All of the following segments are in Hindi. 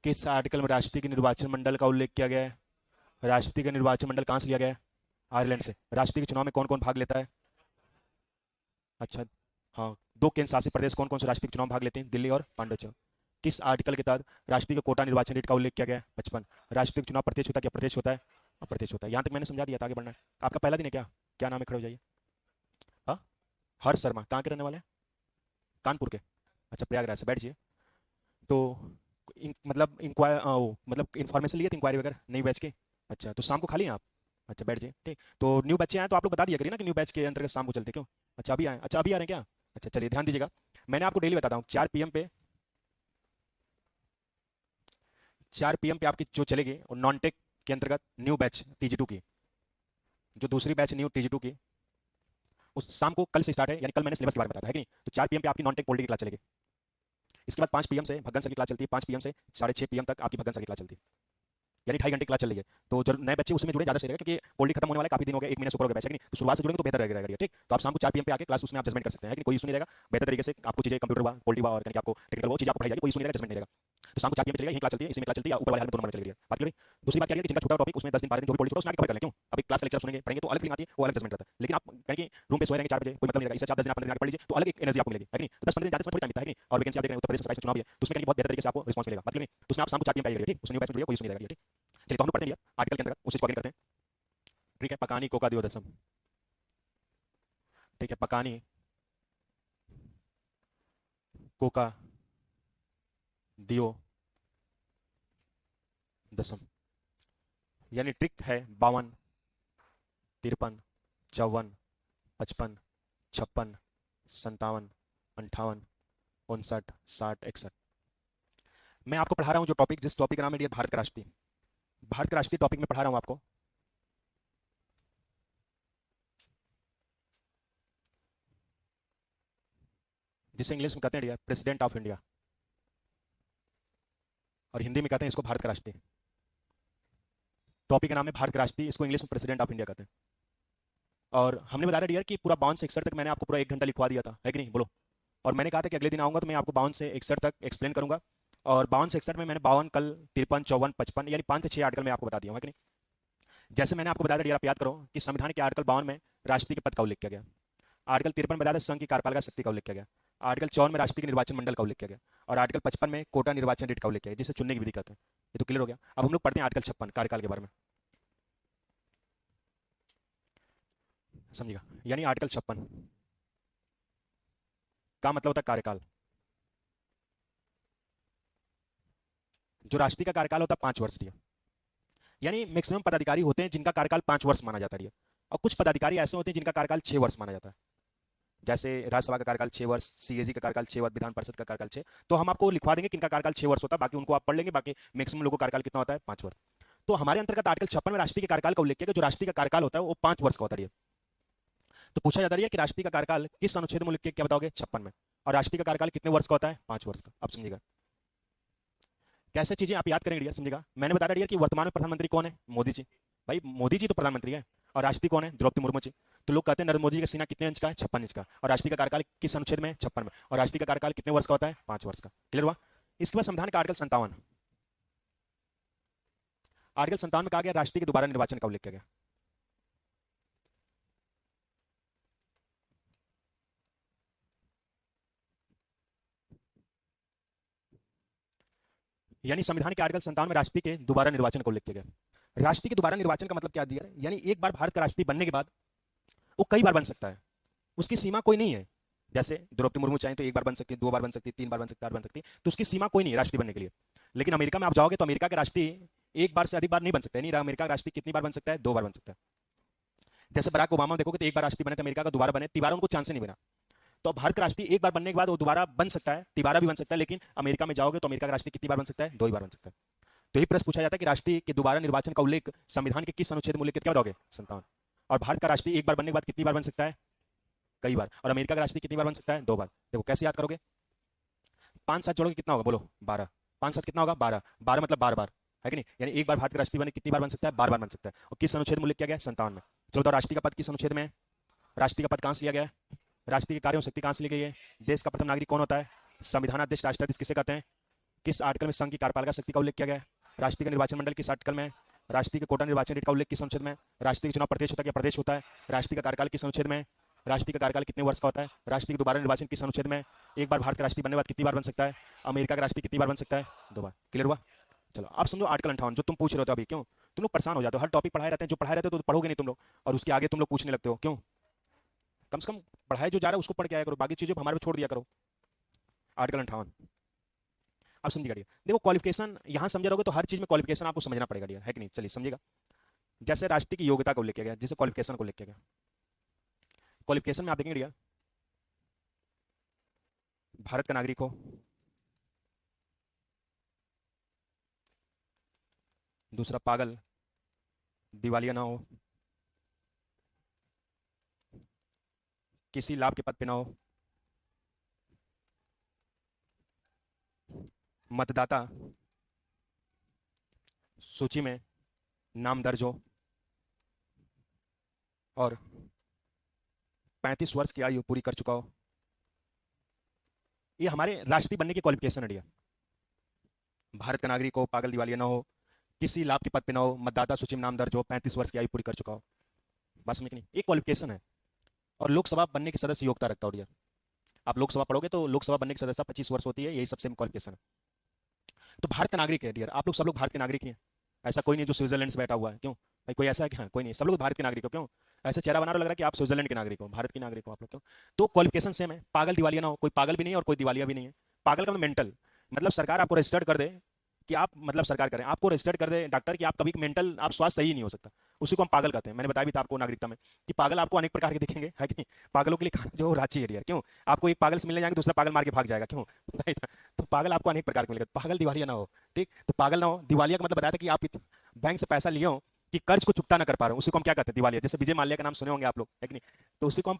किस आर्टिकल में राष्ट्रपति के निर्वाचन मंडल का उल्लेख किया गया है? राष्ट्रपति का निर्वाचन मंडल कहाँ से लिया गया है? आयरलैंड से। राष्ट्रपति के चुनाव में कौन कौन भाग लेता है? अच्छा, हाँ। दो केंद्र शासित प्रदेश कौन कौन से राष्ट्रपति के चुनाव में भाग लेते हैं? दिल्ली और पांडिचेरी। किस आर्टिकल के तहत राष्ट्रपति का कोटा निर्वाचन रेट का उल्लेख किया गया है? 55। राष्ट्रपति का चुनाव प्रत्यक्ष होता है क्या अप्रत्यक्ष होता है? अप्रत्यक्ष होता है। यहाँ तक मैंने समझा दिया था, आगे बढ़ना है। आपका पहला दिन है क्या? क्या नाम है, खड़े हो जाइए। हाँ, हर्ष शर्मा। कहाँ के रहने वाले हैं? कानपुर के। अच्छा, प्रयागराज से। बैठिए। तो मतलब इंक्वायर मतलब इन्फॉर्मेशन लिए थे इंक्वायरी वगैरह नई बैच के? अच्छा, तो शाम को खाली हैं आप? अच्छा, बैठ जाइए। ठीक, तो न्यू बच्चे आए तो आप लोग बता दिया करिए ना कि न्यू बैच के अंतर्गत शाम को चलते क्यों। अच्छा, अभी आए? अच्छा, अभी आ रहे हैं क्या? अच्छा, चलिए ध्यान दीजिएगा। मैंने आपको डेली बताता हूँ 4 PM पे, 4 PM पे आपकी जो चलेगी और नॉन टेक के अंतर्गत न्यू बैच TG2 की, जो दूसरी बैच न्यू TG2 की, उस शाम को कल से स्टार्ट है, यानी कल मैंने सिलेबस के बारे में बताया है कि नहीं। तो 4 PM पे आपकी नॉन टेक पॉलिटी की क्लास चलेगी। इसके बाद 5 PM से भगत सर की क्लास चलती है। 5 PM से 6:30 PM तक आपकी भगत सर की क्लास चलती है, यानी 2.5 घंटे क्लास चल रही है। तो जो नए बच्चे उसमें जुड़े ज़्यादा सही रहेगा, क्योंकि पॉलिटी खत्म होने वाला काफी दिन हो गए, 1 महीने से ऊपर हो गया बैच है कि नहीं। तो शुरुआत से जुड़ेंगे तो बेहतर रहेगा। ठीक, तो आप शाम को 4 PM पे आके क्लास उसमें आप जजमेंट कर सकते हैं कि कोई इशू नहीं रहेगा। बेहतर तरीके से आपको चीजें कंप्यूटर हुआ, पॉलिटी हुआ, और यानी कि आपको टेक्निकल वो चीज आपको पढ़ाई जाएगी, कोई इशू नहीं रहेगा, जजमेंट नहीं रहेगा। तो शाम को 4 PM पे चलेगा, यही क्लास चलती है, इसी में क्लास चलती है, ऊपर वाले हाल में दोनों में चल रही है। बात करें दूसरी बात क्या है कि जिनका छोटा टॉपिक उसमें 10 दिन 12 दिन जो भी पॉलिटी छोटा उसमें आगे कवर कर लें। क्यों? अभी क्लास लेक्चर सुनेंगे पढ़ेंगे तो अलग फीलिंग आती है, वो अलग जजमेंट करता है। लेकिन आप कहें कि रूम पे सोए रहेंगे 4 बजे, कोई मतलब नहीं रहेगा। इससे आप 10 दिन 15 दिन आगे पढ़ लीजिए तो अलग एक एनर्जी आपको मिलेगी, है कि नहीं। तो 10-15 दिन जाते समय थोड़ी टाइम मिलता है कि नहीं। और वैकेंसी आप देख रहे हैं उत्तर प्रदेश सरकार चुनाव भी है, तो उसमें बहुत बेहतर तरीके से आपको रिस्पांस मिलेगा। बात करें तो उसमें आप शाम को 4 PM पे आइएगा। ठीक, उसमें न्यू बैच में जुड़िए, कोई इशू नहीं रहेगा। ठीक, चलिए तो हम लोग पढ़ते हैं आर्टिकल के अंतर्गत उसी को करते हैं। ठीक है, पकानी कोका दियो दसम। ठीक है, पकानी कोका दियो दसम, यानी ट्रिक है 52, 53, 54, 55, 56, 57, 58, 59, 60, 61। मैं आपको पढ़ा रहा हूं जो टॉपिक, जिस टॉपिक का नाम है डियर भारत का राष्ट्रीय, भारत का राष्ट्रीय टॉपिक में पढ़ा रहा हूं आपको। जिसे इंग्लिश में कहते हैं डियर प्रेसिडेंट ऑफ इंडिया, और हिंदी में कहते हैं इसको भारत का राष्ट्रीय। टॉपिक का नाम है भारत का राष्ट्रीय, इसको इंग्लिश में प्रेसिडेंट ऑफ इंडिया कहते हैं। और हमने बताया डियर कि पूरा 52 से 61 तक मैंने आपको पूरा 1 घंटा लिखवा दिया था, है कि नहीं, बोलो। और मैंने कहा था कि अगले दिन आऊंगा तो मैं आपको 52 से 61 तक एक्सप्लेन करूंगा। और 52 से 61 में मैंने 52, कल 53, 54, 55, यानी 5 से 6 आर्टिकल मैं आपको बता दिया हूं, है कि नहीं। जैसे मैंने आपको बताया डियर, आप याद करो कि संविधान के आर्टिकल 52 में राष्ट्रपति के पद का उल्लेख किया गया। आर्टिकल 53 बताया था संघ की कार्यपालिका शक्ति का उल्लेख किया गया। आर्टिकल 54 में राष्ट्रपति के निर्वाचन मंडल का उल्लेख किया गया। और आर्टिकल 55 में कोटा निर्वाचन रेट का उल्लेख किया गया, जिसे चुनने की विधि कहते हैं। ये तो क्लियर हो गया। अब हम लोग पढ़ते हैं आर्टिकल 56 कार्यकाल के बारे में, समझिएगा। यानी आर्टिकल 56 का मतलब होता है कार्यकाल। जो राष्ट्रपति का कार्यकाल होता है 5 वर्ष दिया, यानी मैक्सिमम पदाधिकारी होते हैं जिनका कार्यकाल 5 वर्ष माना जाता है। और कुछ पदाधिकारी ऐसे होते हैं जिनका कार्यकाल 6 वर्ष माना जाता है। जैसे राज्यसभा का कार्यकाल 6 वर्ष, CAG का कार्यकाल 6 वर्ष, विधान परिषद का कार्यकाल 6। तो हम आपको लिखवा देंगे किनका कार्यकाल 6 वर्ष होता है, बाकी उनको आप पढ़ लेंगे। बाकी मैक्सिमम लोगों का कार्यकाल कितना होता है? 5 वर्ष। तो हमारे अंतर्गत आर्टिकल 56 में राष्ट्रपति के कार्यकाल का उल्लेख किया, जो राष्ट्रपति का कार्यकाल होता है वो 5 वर्ष का होता है। तो पूछा जाता है कि राष्ट्रपति का कार्यकाल किस अनुच्छेद में उल्लेख किया, क्या बताओगे? 56 में। और राष्ट्रपति का कार्यकाल कितने वर्ष का होता है? 5 वर्ष का। अब समझिएगा कैसे चीजें आप याद करेंगे, समझिएगा। मैंने बताया डियर कि वर्तमान में प्रधानमंत्री कौन है? मोदी जी। भाई मोदी जी तो प्रधानमंत्री है। और राष्ट्रपति कौन है? द्रौपदी मुर्मू जी। तो लोग कहते हैं नरेंद्र मोदी जी का सीना कितने इंच का है? 56 इंच का। और राष्ट्रपति का कार्यकाल किस अनुच्छेद में? 56 में। और राष्ट्रपति का कार्यकाल कितने वर्ष का होता है? 5 वर्ष का। क्लियर हुआ। इसके बाद संविधान का आर्टिकल 57, आर्टिकल 57 में कहा गया राष्ट्रपति के दोबारा निर्वाचन का उल्लेख किया गया। यानी संविधान के आर्टिकल 57 में राष्ट्रपति के दोबारा निर्वाचन का उल्लेख किया गया। राष्ट्रपति के दोबारा निर्वाचन का मतलब क्या दिया? यानी एक बार भारत का राष्ट्रपति बनने के बाद वो कई बार बन सकता है, उसकी सीमा कोई नहीं है। जैसे द्रौपदी मुर्मू चाहे तो एक बार बन सकती है, 2 बार बन सकती है, 3 बार बन सकती है, 8 बन सकती है। तो उसकी सीमा कोई नहीं है राष्ट्रपति बनने के लिए। लेकिन अमेरिका में आप जाओगे तो अमेरिका के राष्ट्रपति एक बार से अधिक बार नहीं बन सकते। नहीं, अमेरिका का राष्ट्रपति कितनी बार बन सकता है? 2 बार बन सकता है। जैसे बराक ओबामा देखोगे तो एक बार राष्ट्रपति बने थे अमेरिका का, दोबारा बने, तिबारा उनको चांस नहीं मिला। तो भारत का राष्ट्रपति एक बार बनने के बाद वो दोबारा बन सकता है, तिबारा भी बन सकता है। लेकिन अमेरिका में जाओगे तो अमेरिका का राष्ट्रपति कितनी बार बन सकता है? 2 ही बार बन सकता है। तो यही प्रश्न पूछा जाता है कि राष्ट्रपति के दोबारा निर्वाचन का उल्लेख संविधान के किस अनुच्छेद में उल्लेखित, क्या बताओगे? 57। और भारत का राष्ट्रपति एक बार बनने के बाद कितनी बार बन सकता है? कई बार। और अमेरिका का राष्ट्रपति कितनी बार बन सकता है? 2 बार। देखो कैसे याद करोगे? 5 7 जोड़ोगे कितना होगा? बोलो 12। 5 7 कितना होगा? 12। 12 मतलब बार बार, है कि नहीं। यानी एक बार भारत का राष्ट्रपति बने कितनी बार बन सकता है? 12 बार बन सकता है। और किस अनुच्छेद में उल्लेख किया गया? 57 में। चलो तो राष्ट्रपति का पद किस अनुच्छेद में है? राष्ट्रपति का पद कहां से लिया गया है? राष्ट्रपति की कार्यों शक्ति कहां से ली गई है? देश का प्रथम नागरिक कौन होता है? संविधानाध्यक्ष राष्ट्राध्यक्ष किसे कहते हैं? किस आर्टिकल में संघ की कार्यपालिका शक्ति का उल्लेख किया गया है? राष्ट्रीय का निर्वाचन मंडल किस आर्टिकल में है? राष्ट्रीय के कोटा निर्वाचन रेट का उल्लेख किस अनुच्छेद में है? राष्ट्रीय चुनाव प्रदेश होता है या प्रदेश होता है? राष्ट्रीय का कार्यकाल किस अनुच्छेद में है? राष्ट्रीय का कार्यकाल कितने वर्ष का होता है? राष्ट्रीय का दोबारा निर्वाचन किस अनुच्छेद में है? एक बार भारत का राष्ट्रीय बनने के बाद कितनी बार बन सकता है? अमेरिका का राष्ट्रीय कितनी बार बन सकता है? 2 बार। क्लियर हुआ? चलो अब समझो आर्टिकल 58 जो तुम पूछ रहे हो अभी। क्यों तुम लोग परेशान हो जाते हो? हर टॉपिक पढ़ाए रहते हैं, जो पढ़ाए रहते हो तो पढ़ोगे नहीं तुम लोग, और उसके आगे तुम लोग पूछने लगते हो। क्यों? कम से कम पढ़ाए जो जा रहा है उसको पढ़ के आया करो, बाकी चीजें हमारे पे छोड़ दिया करो। आर्टिकल 58 अब समझिएगा डियर। देखो क्वालिफिकेशन यहां समझ रहोगे तो हर चीज में क्वालिफिकेशन आपको समझना पड़ेगा डियर, है कि नहीं? चलिए समझिएगा। जैसे राष्ट्रीय की योग्यता को उल्लेख किया गया, जैसे क्वालिफिकेशन को उल्लेख किया गया। क्वालिफिकेशन में आप देखेंगे डियर, भारत का नागरिक हो, दूसरा पागल दिवालिया ना हो, किसी लाभ के पद पे ना हो, मतदाता सूची में नाम दर्ज हो, और 35 वर्ष की आयु पूरी कर चुका हो। ये हमारे राष्ट्रीय बनने की क्वालिफिकेशन है डियर। भारत का नागरिक हो, पागल दिवालिया ना हो, किसी लाभ के पद पे ना हो, मतदाता सूची में नाम दर्ज हो, 35 वर्ष की आयु पूरी कर चुका हो। बस में कि नहीं, एक क्वालिफिकेशन है। और लोकसभा बनने की सदस्य योग्यता रखता हो डियर। आप लोकसभा पढ़ोगे तो लोकसभा बनने की सदस्य 25 वर्ष होती है, यही सबसे क्वालिफिकेशन है। तो भारत का नागरिक है डियर, आप लोग सब लोग भारत के नागरिक ही हैं। ऐसा कोई नहीं जो स्विट्जरलैंड से बैठा हुआ है। क्यों भाई, कोई ऐसा है कि हाँ? कोई नहीं, सब लोग भारत के नागरिक हो। क्यों ऐसे चेहरा बना रहे हो, लग रहा है कि आप स्विट्जरलैंड के नागरिक हो, भारत के नागरिक हो आप लोग। क्यों? तो क्वालिफिकेशन सेम है। पागल दिवालिया ना हो, कोई पागल भी नहीं है और कोई दिवालिया भी नहीं है। पागल का मेंटल, मतलब सरकार आपको रजिस्टर्ड कर दे कि आप, मतलब सरकार करें आपको रजिस्टर्ड कर दे डॉक्टर कि आप कभी मेंटल आप स्वास्थ्य सही नहीं हो सकता, उसी को हम पागल कहते हैं। मैंने बताया भी था आपको नागरिकता में कि पागल आपको अनेक प्रकार के दिखेंगे, है कि नहीं? पागलों के लिए खाना जो रांची एरिया। क्यों? आपको एक पागल से मिलने जाएंगे, दूसरा पागल मार के भाग जाएगा। क्यों? बताइए था। तो पागल आपको अनेक प्रकार के मिलेगा। पागल दिवालिया ना हो, ठीक? तो पागल ना हो। दिवालिया का मतलब बताया था कि आप बैंक से पैसा लिए हो कि कर्ज को चुकता ना कर पा रहे हो, उसी को हम क्या कहते हैं? दिवालिया। जैसे विजय माल्या का नाम सुने होंगे आप लोग, है कि नहीं? तो उसी को हम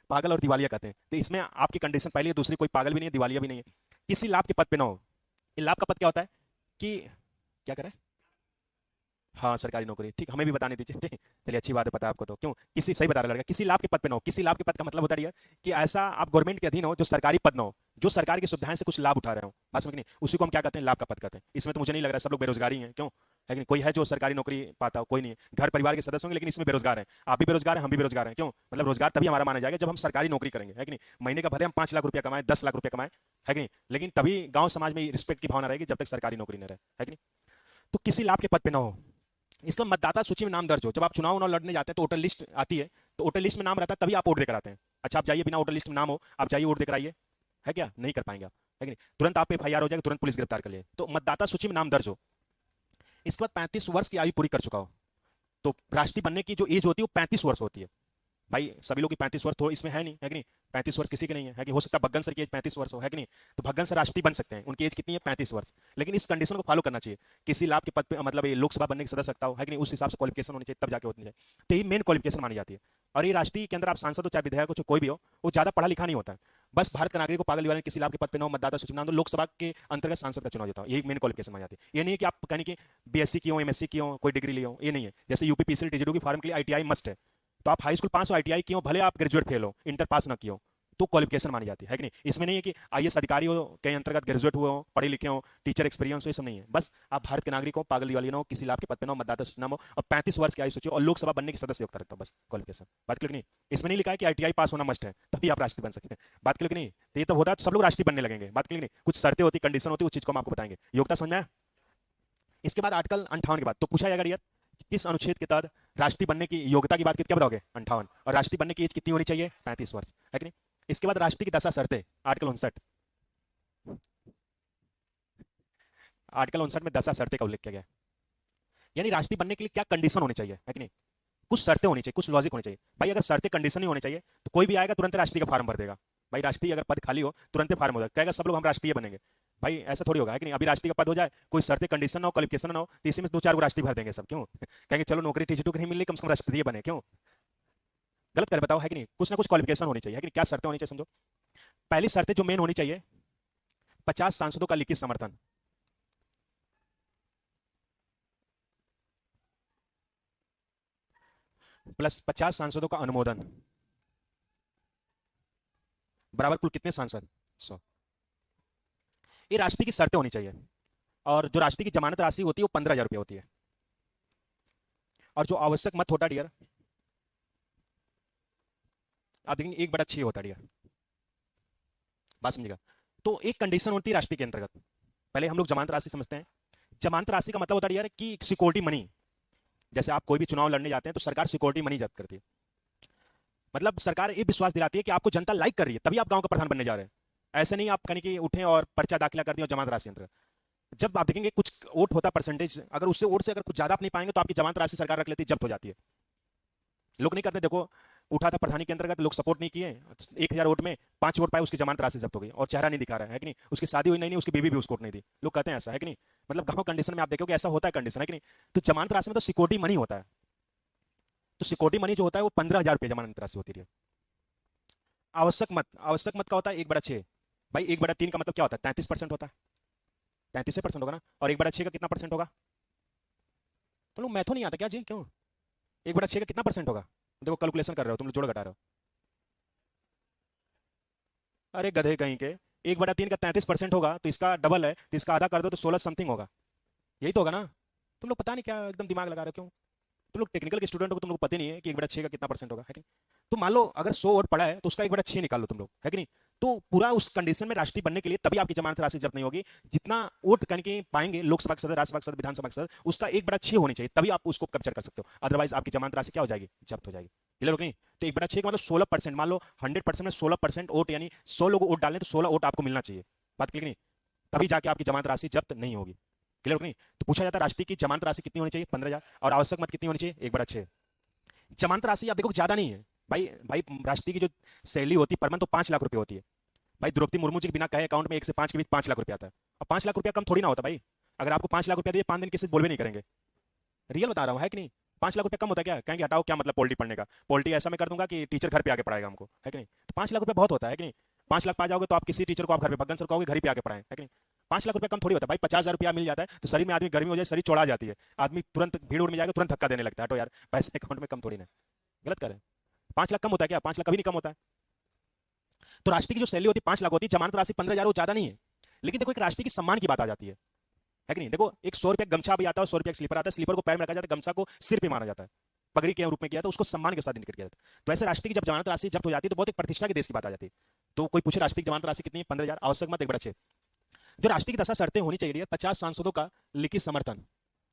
पागल और दिवालिया कहते हैं। तो इसमें आपकी कंडीशन पहली है, दूसरी कोई पागल भी नहीं है, दिवालिया भी नहीं है। किसी लाभ के पद पे ना हो। लाभ का पद क्या होता है कि क्या करें? हाँ सरकारी नौकरी, ठीक, हमें भी बताने दीजिए, ठीक। चलिए अच्छी बात है, पता है आपको तो। क्यों? किसी, सही बता रहा लड़का, किसी लाभ के पद पे ना हो। किसी लाभ के पद का मतलब होता है कि ऐसा आप गवर्नमेंट के अधीन हो जो सरकारी पद ना हो, जो सरकार की सुविधाएं से कुछ लाभ उठा रहे हो। बात समझ नहीं? उसी को हम क्या कहते हैं? लाभ का पद कहते हैं। इसमें तो मुझे नहीं लग रहा सब लोग बेरोजगारी हैं। क्यों? है कि नहीं? कोई है जो सरकारी नौकरी पाता हो? कोई नहीं है। घर परिवार के सदस्य होंगे लेकिन इसमें बेरोजगार हैं। आप भी बेरोजगार हैं, हम भी बेरोजगार हैं। क्यों? मतलब रोजगार तभी हमारा माना जाएगा जब हम सरकारी नौकरी करेंगे, है कि नहीं? महीने का भले हम 5 लाख रुपया कमाएं, 10 लाख रुपया कमाएं, है कि नहीं? लेकिन तभी गांव समाज में रिस्पेक्ट की भावना रहेगी जब तक सरकारी नौकरी न रहे, है कि नहीं? तो किसी लाभ के पद पे ना हो। इसका मतदाता सूची में नाम दर्ज हो। जब आप चुनाव लड़ने जाते हैं तो वोटर लिस्ट आती है, तो वोटर लिस्ट में नाम रहता है तभी आप वोट देकर आते हैं। अच्छा आप जाइए, बिना वोटर लिस्ट में नाम हो आप जाइए वोट देकर आइए, है क्या? नहीं कर पाएंगे आप, है कि नहीं? तुरंत आप पे एफआईआर हो जाएगा, तुरंत पुलिस गिरफ्तार कर लिए। तो मतदाता सूची में नाम दर्ज हो। इसके बाद 35 वर्ष की आयु पूरी कर चुका हो। तो राष्ट्रीय बनने की जो एज होती है वो 35 वर्ष होती है। भाई सभी लोग की 35 वर्ष तो इसमें है नहीं, है कि नहीं? 35 वर्ष किसी के नहीं है, कि हो सकता है भग्गन सर की एज 35 वर्ष हो, है कि नहीं? तो भग्गन सर राष्ट्रीय बन सकते हैं, उनकी एज कितनी है? 35 वर्ष। लेकिन इस कंडीशन को फॉलो करना चाहिए। किसी लाभ के पद पे, मतलब ये लोकसभा बनने की सदस्य सकता हो, है कि नहीं? उस हिसाब से क्वालिफिकेशन होनी चाहिए, तब जाके होनी चाहिए। तो ये मेन क्वालिफिकेशन मानी जाती है। और ये राष्ट्रीय के अंदर आप सांसद हो चाहे विधायक हो चाहे कोई भी हो, वो ज्यादा पढ़ा लिखा नहीं होता है। बस भारत का नागरिक को पागल वाले किसी लाभ के पद पे ना हो, मतदाता सूची में नाम दो, लोकसभा के अंतर्गत सांसद का चुनाव होता है। ये मेन क्वालिफिकेशन मानी जाती है। ये नहीं है कि आप कहने की बीएससी की हो, एमएससी की हो, कोई डिग्री ली हो, ये नहीं है। जैसे यूपी पीसीएल टीजीडी की फॉर्म के लिए आईटीआई मस्ट है, तो आप हाई स्कूल पास हो, आईटीआई की हो, भले आप ग्रेजुएट फेल हो, इंटर पास ना की हो, तो क्वालिफिकेशन मानी जाती है कि नहीं? इसमें नहीं है कि आईएएस अधिकारी हो के अंतर्गत ग्रेजुएट हुए हो, पढ़े लिखे हो, टीचर एक्सपीरियंस हो, ये सब नहीं है। बस आप भारत के नागरिक हो, पागल दिवाली ना हो, किसी लाभ के पद पे ना हो, मतदाता सूची नाम हो, और 35 वर्ष की आयु सूची और लोकसभा बनने की सदस्य योग्यता रखता हो, बस क्वालिफिकेशन। बात क्लियर नहीं? इसमें नहीं लिखा है कि आईटीआई पास होना मस्ट है तभी आप राष्ट्रीय बन सकते हैं। बात क्लियर नहीं? तो ये तो होता है तो सब लोग राष्ट्रीय बनने लगेंगे। बात क्लियर नहीं? कुछ शर्तें होती, कंडीशन होती, उस चीज को हम आपको बताएंगे। योग्यता समझ में आया? इसके बाद आर्टिकल 58 के बाद तो पूछा जाएगा यार, किस अनुच्छेद के तहत राष्ट्रीय बनने की योग्यता की बात की? क्या बताओगे? 58। और राष्ट्रीय बनने की एज कितनी होनी चाहिए? 35 वर्ष, है कि नहीं? इसके बाद राष्ट्रीय की 10 शर्तें, आर्टिकल 59। आर्टिकल 59 में 10 शर्तें का उल्लेख किया गया है। यानी राष्ट्रीय बनने के लिए क्या कंडीशन होनी चाहिए, है कि नहीं? कुछ शर्तें होनी चाहिए, कुछ लॉजिक होनी चाहिए। भाई अगर शर्तें कंडीशन ही होनी चाहिए तो कोई भी आएगा तुरंत राष्ट्रीय का फॉर्म भर देगा। भाई राष्ट्रीय अगर पद खाली हो तुरंत फॉर्म हो जाएगा, कहेगा सब लोग हम राष्ट्रीय बनेंगे। भाई ऐसा थोड़ी होगा, है कि नहीं? अभी राष्ट्रीय का पद हो जाए, कोई शर्तें कंडीशन ना हो, क्वालिफिकेशन ना हो, तो इसी में 2-4 को राष्ट्रीय भर देंगे सब। क्यों? कहेंगे चलो नौकरी टीचर को नहीं मिल रही, कम से कम राष्ट्रीय बने। क्यों? गलत कर बताओ, है कि नहीं? कुछ ना कुछ क्वालिफिकेशन होनी चाहिए, है कि नहीं? क्या शर्तें होनी चाहिए समझो। पहली शर्तें जो मेन होनी चाहिए, 50 सांसदों का लिखित समर्थन। प्लस 50 सांसदों का अनुमोदन, बराबर कुल कितने सांसद? 100। ये राष्ट्रीय की शर्तें होनी चाहिए। और जो राष्ट्रीय की जमानत राशि होती है वो 15,000 रुपये होती है। और जो आवश्यक मत होता है डियर, आप देखेंगे 1/6 होता है डियर। बात समझिएगा। तो एक कंडीशन होती है राष्ट्रीय के अंतर्गत, पहले हम लोग जमानत राशि समझते हैं। जमानत राशि का मतलब होता है यार कि सिक्योरिटी मनी। जैसे आप कोई भी चुनाव लड़ने जाते हैं तो सरकार सिक्योरिटी मनी जब्त करती है। मतलब सरकार ये विश्वास दिलाती है कि आपको जनता लाइक कर रही है, तभी आप गांव का प्रधान बनने जा रहे हैं। ऐसे नहीं आप कहीं कि उठें और पर्चा दाखिला कर दिया और जमानत राशि अंतर्गत। जब आप देखेंगे कुछ वोट होता परसेंटेज, अगर उससे वोट से अगर कुछ ज्यादा आप नहीं पाएंगे तो आपकी जमानत राशि सरकार रख लेती है, जब्त हो जाती है। लोग नहीं करते। देखो उठा था प्रधानी के अंतर्गत, लोग सपोर्ट नहीं किए, 1,000 वोट में 5 वोट पाए, उसकी जमानत राशि जब्त हो गई और चेहरा नहीं दिखा रहा है कि नहीं, उसकी शादी हुई नहीं, उसकी बीवी भी उसको वोट नहीं दी। लोग कहते हैं ऐसा है कि नहीं, मतलब गांव कंडीशन में आप देखोगे ऐसा होता है कंडीशन है कि नहीं। तो जमानत राशि में तो सिक्योरिटी मनी होता है। तो सिक्योरिटी मनी जो होता है वो 15,000 रुपये जमानत राशि होती है। आवश्यक मत, आवश्यक मत का होता है 1/6। भाई 1/3 का मतलब क्या होता है, 33% होता है। 33% होगा ना। और 1/6 का कितना परसेंट होगा, तो लोग मैथो नहीं आता क्या जी, क्यों? 1/6 का कितना परसेंट होगा? देखो कैलकुलेशन कर रहे हो तुम लोग, जोड़ घटा रहे हो। अरे गधे कहीं के, 1/3 का 33% होगा तो इसका डबल है, तो इसका आधा कर दो तो 16 समथिंग होगा। यही तो होगा ना। तुम लोग पता नहीं क्या एकदम दिमाग लगा रहे हो, क्यों? तुम लोग टेक्निकल के स्टूडेंट हो, तुम लोग पता नहीं है कि 1/6 का कितना परसेंट होगा, है कि नहीं? तो मान लो अगर 100 वोट पड़ा है तो उसका 1/6 निकाल लो तुम लोग, है कि नहीं? तो पूरा उस कंडीशन में राष्ट्रीय बनने के लिए तभी आपकी जमानत राशि जब्त नहीं होगी। जितना वोट करके पाएंगे लोकसभा के सदस्य, राज्यसभा के सदस्य, विधानसभा के सदस्य, उसका 1/6 होनी चाहिए, तभी आप उसको कैप्चर कर सकते हो। अदरवाइज आपकी जमानत राशि क्या हो जाएगी, जब्त हो जाएगी। क्लियर हो कि नहीं? तो 1/6 का मतलब 16%। मान लो 100% में 16% वोट, यानी 100 लोग वोट डालें तो 16 वोट आपको मिलना चाहिए। बात क्लियर नहीं? तभी जाके आपकी जमानत राशि जब्त नहीं होगी। क्लियर हो कि नहीं? तो पूछा जाता है राष्ट्रीय की जमानत राशि कितनी होनी चाहिए, 15,000। और आवश्यक मत कितनी होनी चाहिए, 1/6। जमानत राशि आप देखो ज्यादा नहीं है भाई। भाई राष्ट्रीय की जो सैलरी होती है पर मंथ तो 5 लाख रुपए होती है। भाई द्रौपदी मुर्मू जी के बिना कहे अकाउंट में 1 से 5 के बीच 5 लाख रुपया आता है। और 5 लाख रुपया कम थोड़ी ना होता भाई। अगर आपको 5 लाख रुपया दिए 5 दिन किसी से बोलवे नहीं करेंगे। रियल बता रहा हूँ, है कि नहीं? 5 लाख रुपया कम होता है क्या? कहेंगे हटाओ, क्या मतलब पॉलिटी पढ़ने का, पॉलिटी ऐसा मैं कर दूंगा कि टीचर घर पे आके पढ़ाएगा हमको, है कि नहीं? तो 5 लाख रुपया बहुत होता है कि नहीं? 5 लाख पा जाओगे तो आप किसी टीचर को आप घर पे भगन सर कहोगे घर ही पे आके पढ़ाएं, है कि नहीं? 5 लाख रुपया कम थोड़ी होता है भाई। 50,000 रुपया मिल जाता है तो शरीर में आदमी गर्मी हो जाए, शरीर चौड़ा जाती है, आदमी तुरंत भीड़ उड़ में जाएगा, तुरंत धक्का देने लगता है। तो यार पैसे अकाउंट में कम थोड़ी ना। गलत करें। 5 लाख कम होता है क्या? 5 लाख कभी नहीं कम होता है। तो राष्ट्रीय की जो सैलरी होती है 5 लाख होती है, जमानत राशि 15,000, वो ज्यादा नहीं है। लेकिन देखो एक राष्ट्रीय की सम्मान की बात आ जाती है कि नहीं? देखो एक 100 रुपया गमछा भी आता है, 100 रुपया स्लीपर आता है, स्लीपर को पैर में रखा जाता है, गमछा को सिर पे मारा जाता है, पगड़ी के रूप में किया था, उसको सम्मान के साथ इंडिकेट किया जाता है। तो ऐसे राष्ट्रीय की जब जमानत राशि जब्त हो जाती है तो बहुत एक प्रतिष्ठा के देश की बात आ जाती है। तो कोई पूछे राष्ट्रीय की जमानत राशि कितनी है, 15,000। आवश्यक मत 1/6। जो राष्ट्रीय की 10 शर्तें होनी चाहिए, 50 सांसदों का लिखित समर्थन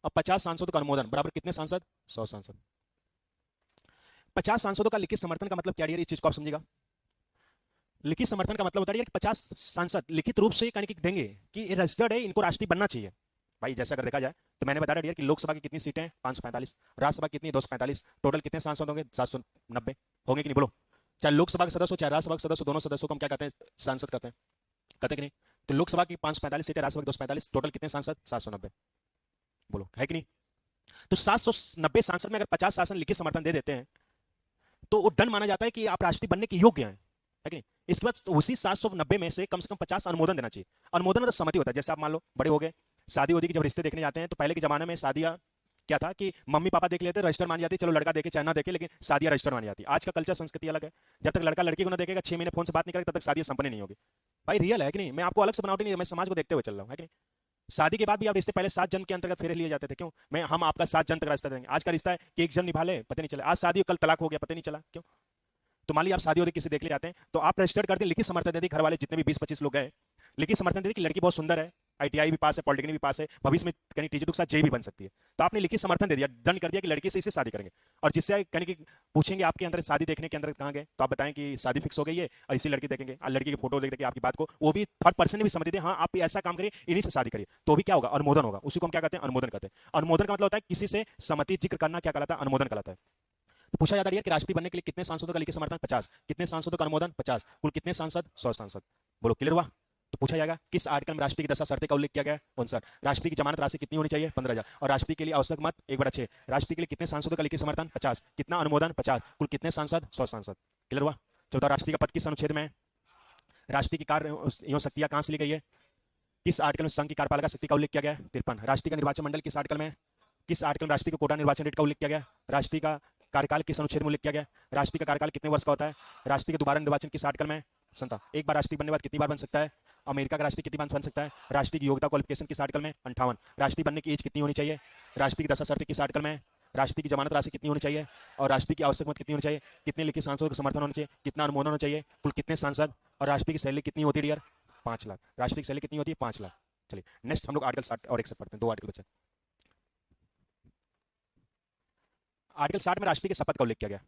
और 50 सांसदों का अनुमोदन बराबर कितने सांसद, 100 सांसद। 50 सांसदों का लिखित समर्थन का मतलब क्या है, इस चीज को आप समझिएगा। लिखित समर्थन का मतलब होता है कि 50 सांसद लिखित रूप से कहने की देंगे कि रजिस्टर्ड है, इनको राष्ट्रीय बनना चाहिए। भाई जैसे अगर देखा जाए तो मैंने बताया डियर कि लोकसभा की कितनी सीटें हैं, 545, राज्यसभा कितनी, 245, टोटल कितने सांसद होंगे, 790 होंगे कि नहीं, बोलो। चाहे लोकसभा के सदस्य हो चाहे राज्यसभा के सदस्य हो, दोनों सदस्यों को हम क्या कहते हैं, सांसद कहते हैं, कहते कि नहीं? तो लोकसभा की 545 सीटें, राज्यसभा की 245, टोटल कितने सांसद, 790, बोलो, है कि नहीं? तो 790 सांसद में अगर 50 शासन लिखित समर्थन दे देते हैं तो वो डन माना जाता है कि आप राष्ट्रीय बनने के योग्य हैं, है कि नहीं? इसके बाद उसी 790 में से कम 50 अनुमोदन देना चाहिए। अनुमोदन मतलब सहमति होता है। जैसे आप मान लो बड़े हो गए, शादी होती की जब रिश्ते देखने जाते हैं तो पहले के जमाने में शादियां क्या था कि मम्मी पापा देख लेते, रजिस्टर मान जाती, चलो लड़का देखे चाहे ना देखे, लेकिन शादियां रजिस्टर मान जाती। आज का कल्चर संस्कृति अलग है। जब तक लड़का लड़की को ना देखेगा, 6 महीने फोन से बात नहीं करेगा, तब तक शादी संपन्न नहीं होगी। भाई रियल है कि नहीं? मैं आपको अलग से बनावटी नहीं, मैं समाज को देखते हुए चल रहा हूँ, है कि नहीं? शादी के बाद भी आप रिश्ते पहले 7 जन्म के अंतर्गत फेरे लिए जाते थे, क्यों? मैं हम आपका 7 जन्म तक रिश्ता देंगे। आज का रिश्ता है कि 1 जन्म निभा ले, पता नहीं चला, आज शादी कल तलाक हो गया, पता नहीं चला, क्यों? तो मान लीजिए आप शादी होती किसी देख ले जाते हैं तो आप रजिस्टर्ड करते, लिखित समर्थन दे दी, घर वाले जितने भी 20-25 लोग गए, लिखित समर्थन दे दी कि लड़की बहुत सुंदर है, आईटीआई भी पास है, पॉलिटेक्निक भी पास है, भविष्य में कहीं टीचर के साथ जेई भी बन सकती है। तो आपने लिखित समर्थन दे दिया, डन कर दिया कि लड़की से इसे शादी करेंगे। और जिससे कहने की पूछेंगे आपके अंदर शादी देखने के अंदर कहाँ गए, तो आप बताएं कि शादी फिक्स हो गई है और इसी लड़की देखेंगे, और लड़की की फोटो देख के आपकी बात को वो भी थर्ड पर्सन ने भी समझ दे, हाँ आप ऐसा काम करिए, इन्हीं से शादी करिए, तो भी क्या होगा, अनुमोदन होगा। उसी को हम क्या कहते हैं, अनुमोदन कहते हैं। अनुमोदन का मतलब होता है किसी से सहमति जिक्र करना, क्या कहलाता है, अनुमोदन कहलाता है। तो पूछा जाता है कि राष्ट्रीय बनने के लिए कितने सांसदों का लिखित समर्थन, 50, कितने सांसदों का अनुमोदन, 50, कुल कितने सांसद, 100 सांसद, बोलो। क्लियर हुआ? तो पूछा जाएगा किस आर्टिकल में राष्ट्रीय की 10 शर्तें का उल्लेख किया गया है, 59। राष्ट्रीय की जमानत राशि कितनी होनी चाहिए, 15,000। और राष्ट्रीय के लिए आवश्यक मत 1/6। राष्ट्रीय के लिए कितने सांसदों का लिखित समर्थन, 50, कितना अनुमोदन, 50, कुल कितने सांसद, 100 सांसद। क्लियर हुआ? चौथा, राष्ट्रीय का पद किस अनुच्छेद में है? राष्ट्रीय की कार्य एवं शक्तियां कहां से ली गई है? किस आर्टिकल में संघ की कार्यपालिका शक्ति का उल्लेख किया गया है? 53। राष्ट्रीय का निर्वाचन मंडल किस आर्टिकल में? किस आर्टिकल में राष्ट्रीय को कोटा निर्वाचन रेट का उल्लेख किया गया? राष्ट्रीय का कार्यकाल किस अनुच्छेद में उल्लेख किया गया? राष्ट्रीय का कार्यकाल कितने वर्ष का होता है? राष्ट्रीय का दोबारा निर्वाचन किस आर्टिकल में? संता। एक बार राष्ट्रीय बनने के बाद कितनी बार बन सकता है? अमेरिका का राष्ट्रीय कितनी बार बन सकता है? राष्ट्रीय की योग्यता क्वालिफिकेशन किस आर्टिकल में? 58। राष्ट्रीय बनने की एज कितनी होनी चाहिए? राष्ट्रीय की दशा शर्त किस आर्टिकल में है? राष्ट्रीय की जमानत राशि कितनी होनी चाहिए? और राष्ट्रीय की आवश्यक मत कितनी होनी चाहिए? कितने लिखित सांसदों का समर्थन होना चाहिए? कितना अनुमोदन होना चाहिए? कुल कितने सांसद? और राष्ट्रीय की सैलरी कितनी होती है डियर? 5 लाख। राष्ट्रीय की सैलरी कितनी होती है? 5 लाख। चलिए नेक्स्ट हम लोग आर्टिकल 60 और 61 पढ़ते हैं, 2 आर्टिकल बचे। आर्टिकल 60 में राष्ट्रीय की शपथ का उल्लेख किया गया।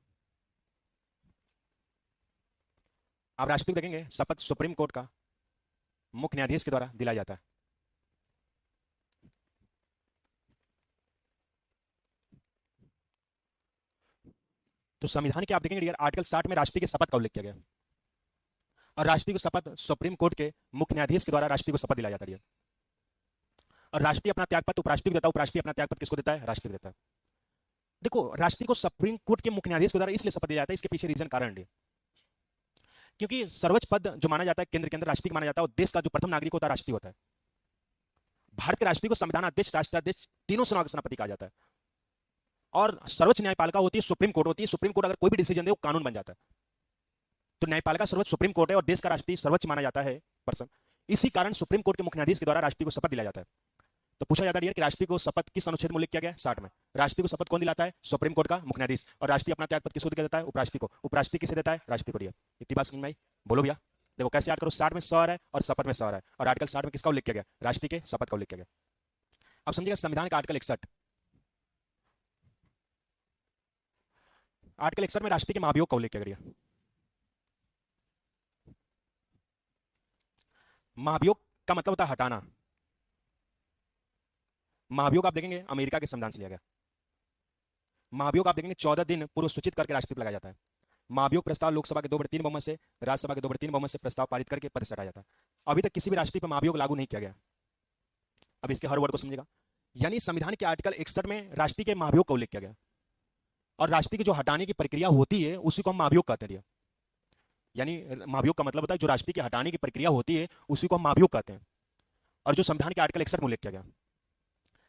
आप राष्ट्रपति को देखेंगे शपथ सुप्रीम कोर्ट का मुख्य न्यायाधीश के द्वारा दिलाया जाता है। तो संविधान के आप देखेंगे डियर आर्टिकल 60 में राष्ट्रपति की शपथ का उल्लेख किया गया और राष्ट्रपति को शपथ सुप्रीम कोर्ट के मुख्य न्यायाधीश के द्वारा राष्ट्रपति को शपथ दिलाया जाता है। और राष्ट्रपति अपना त्यागपत्र उपराष्ट्रपति को देता है, उपराष्ट्रपति अपना त्यागपत्र किसको देता है? राष्ट्रपति को देता है। देखो राष्ट्रपति को सुप्रीम कोर्ट के मुख्य न्यायाधीश के द्वारा इसलिए शपथ दिया जाता है, इसके पीछे रीजन कारण है क्योंकि सर्वोच्च पद जो माना जाता है केंद्र के अंदर राष्ट्रपति माना जाता है और देश का जो प्रथम नागरिक होता है राष्ट्रपति होता है। भारत के राष्ट्रपति को संविधानाध्यक्ष, राष्ट्राध्यक्ष तीनों चुनाव का सेनापति कहा जाता है और सर्वोच्च न्यायपालिका होती है सुप्रीम कोर्ट होती है। सुप्रीम कोर्ट अगर कोई भी डिसीजन दे वो कानून बन जाता है। तो न्यायपालिका सर्वोच्च सुप्रीम कोर्ट है और देश का राष्ट्रपति सर्वोच्च माना जाता है पर्सन। इसी कारण सुप्रीम कोर्ट के मुख्य न्यायाधीश के द्वारा राष्ट्रपति को शपथ दिलाया जाता है। तो पूछा जाता है कि राष्ट्रपति को शपथ किस अनुच्छेद में उल्लेख किया गया? 60 में। राष्ट्रपति को शपथ कौन दिलाता है? सुप्रीम कोर्ट का मुख्य न्यायाधीश। और राष्ट्रपति अपना त्यागपत्र किसको देता है? उपराष्ट्रपति को। उपराष्ट्रपति किसे देता है? राष्ट्रपति को दिया। इतनी बात समझ में आई? बोलो भैया। देखो कैसे याद करो, 60 में 100 है और शपथ में 100 है और आर्टिकल 60 में किसका उल्लेख किया गया? राष्ट्रपति के शपथ का उल्लेख किया गया। अब समझिएगा संविधान का आर्टिकल 61। आर्टिकल 61 में राष्ट्रपति के महाभियोग का उल्लेख किया गया। महाभियोग का मतलब होता है हटाना। महाभियोग आप देखेंगे अमेरिका के संविधान से लिया गया। महाभियोग आप देखेंगे 14 दिन पूर्व सूचित करके राष्ट्रपति लगाया जाता है। महाभियोग प्रस्ताव लोकसभा के 2/3 बहुमत से, राज्यसभा के 2/3 बहुमत से प्रस्ताव पारित करके पद से हटाया जाता है। अभी तक किसी भी राष्ट्रपति पर महाभियोग लागू नहीं किया गया। अब इसके हर वर्ड को समझेगा, यानी संविधान के आर्टिकल 61 में राष्ट्रपति के महाभियोग का उल्लेख किया गया और राष्ट्रपति की जो हटाने की प्रक्रिया होती है उसी को हम महाभियोग कहते हैं। यानी महाभियोग का मतलब होता है जो राष्ट्रपति की हटाने की प्रक्रिया होती है उसी को हम महाभियोग कहते हैं और जो संविधान के आर्टिकल 61 में उल्लेख किया गया।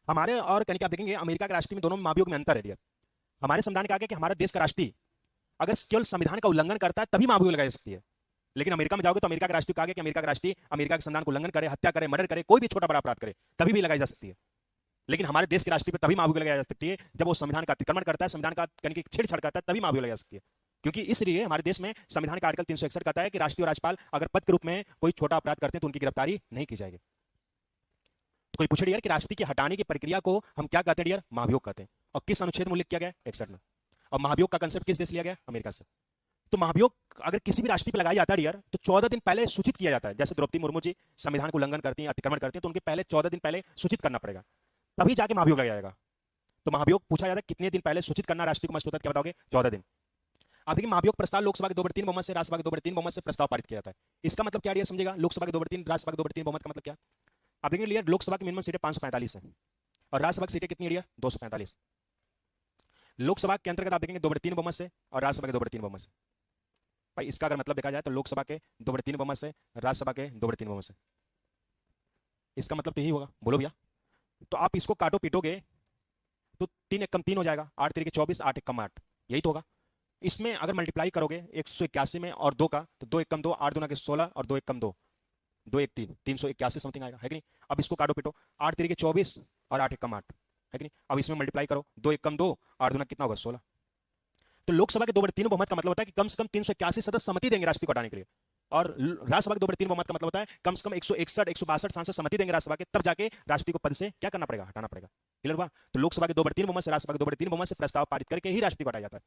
हमारे और कहीं आप देखेंगे अमेरिका के राष्ट्रपति में दोनों में महाभियोग में अंतर है। हमारे संविधान में कहा गया कि हमारा देश का राष्ट्रपति अगर केवल संविधान का उल्लंघन करता है तभी महाभियोग लगाई जा सकती है। लेकिन अमेरिका में जाओगे तो अमेरिका का राष्ट्रपति कहा गया कि अमेरिका का राष्ट्रपति अमेरिका के संविधान को उल्लंघन करे, हत्या करे, मर्डर करे, कोई भी छोटा बड़ा अपराध करे तभी भी लगाई जा सकती है। लेकिन हमारे देश के राष्ट्रपति पर तभी महाभियोग लगाई जा सकती है जब वो संविधान का अतिक्रमण करता है, संविधान का छेड़छाड़ करता है, तभी महाभियोग लगाई जा सकती है। क्योंकि इसलिए हमारे देश में संविधान का आर्टिकल 361 कहता है कि राष्ट्रपति और राज्यपाल अगर पद के रूप में कोई छोटा अपराध करते हैं तो उनकी गिरफ्तारी नहीं की जाएगी। तो कोई पूछे डियर कि राष्ट्रपति की हटाने की प्रक्रिया को हम क्या कहते हैं डियर? महाभियोग कहते हैं। और किस अनुच्छेद में उल्लेख किया गया? 61 में। और महाभियोग का कंसेप्ट किस देश लिया गया? अमेरिका से। तो महाभियोग अगर किसी भी राष्ट्रपति पर लगाया जाता है डियर तो 14 दिन पहले सूचित किया जाता है। जैसे द्रौपदी मुर्मू जी संविधान को उल्लंघन करती हैं, अतिक्रमण करती हैं, तो उनके पहले 14 दिन पहले सूचित करना पड़ेगा, तभी जाके महाभियोग लगाया जाएगा। तो महाभियोग पूछा जाता है कितने दिन पहले सूचित करना राष्ट्रपति को मस्ट होता है? क्या बताओगे? 14 दिन। अब देखिए महाभियोग प्रस्ताव लोकसभा के 2/3 बहुमत से, राज्यसभा के 2/3 बहुमत से प्रस्ताव पारित किया जाता है। इसका मतलब क्या डियर समझेगा? लोकसभा के 2/3, राज्यसभा के 2/3 बहुमत का मतलब क्या? अब देखिए डियर लोकसभा की मिनिमम सीटें 545 है और राज्यसभा की सीटें कितनी है डियर? 245। लोकसभा के अंतर्गत आप देखेंगे 2/3 बहुमत से और राज्यसभा के 2/3 बहुमत से। भाई इसका अगर मतलब देखा जाए तो लोकसभा के 2/3 बहुमत से, राज्यसभा के 2/3 बहुमत से। इसका मतलब तो यही होगा। बोलो भैया। तो आप इसको काटो पीटोगे तो 3 एक कम 3 हो जाएगा, 8 3 के 24, 8 एक कम 8, यही तो होगा। इसमें अगर मल्टीप्लाई करोगे 181 में और 2 का तो 2 एक कम 2, 8 2 के 16 और 2 एक कम 2, 2 एक 3, 381 समथिंग आएगा, है कि नहीं? अब इसको काटो पीटो, 8 3 के 24 और 8 एक कम 8, है कि नहीं? अब इसमें मल्टीप्लाई करो, 2 एक कम 2, 8 2 कितना होगा? 16। तो लोकसभा के 2/3 बहुमत का मतलब होता है कि कम से कम 381 सदस्य सहमति देंगे राष्ट्रपति को हटाने के लिए। और राज्यसभा के 2/3 बहुमत का मतलब होता है कम से कम 161 162 सांसद सहमति देंगे राज्यसभा के, तब जाके राष्ट्रपति को पद से क्या करना पड़ेगा? हटाना पड़ेगा। क्लियर हुआ? तो लोकसभा के 2/3 बहुमत से, राज्यसभा के 2/3 बहुमत से प्रस्ताव पारित करके ही राष्ट्रपति को हटाया जाता है।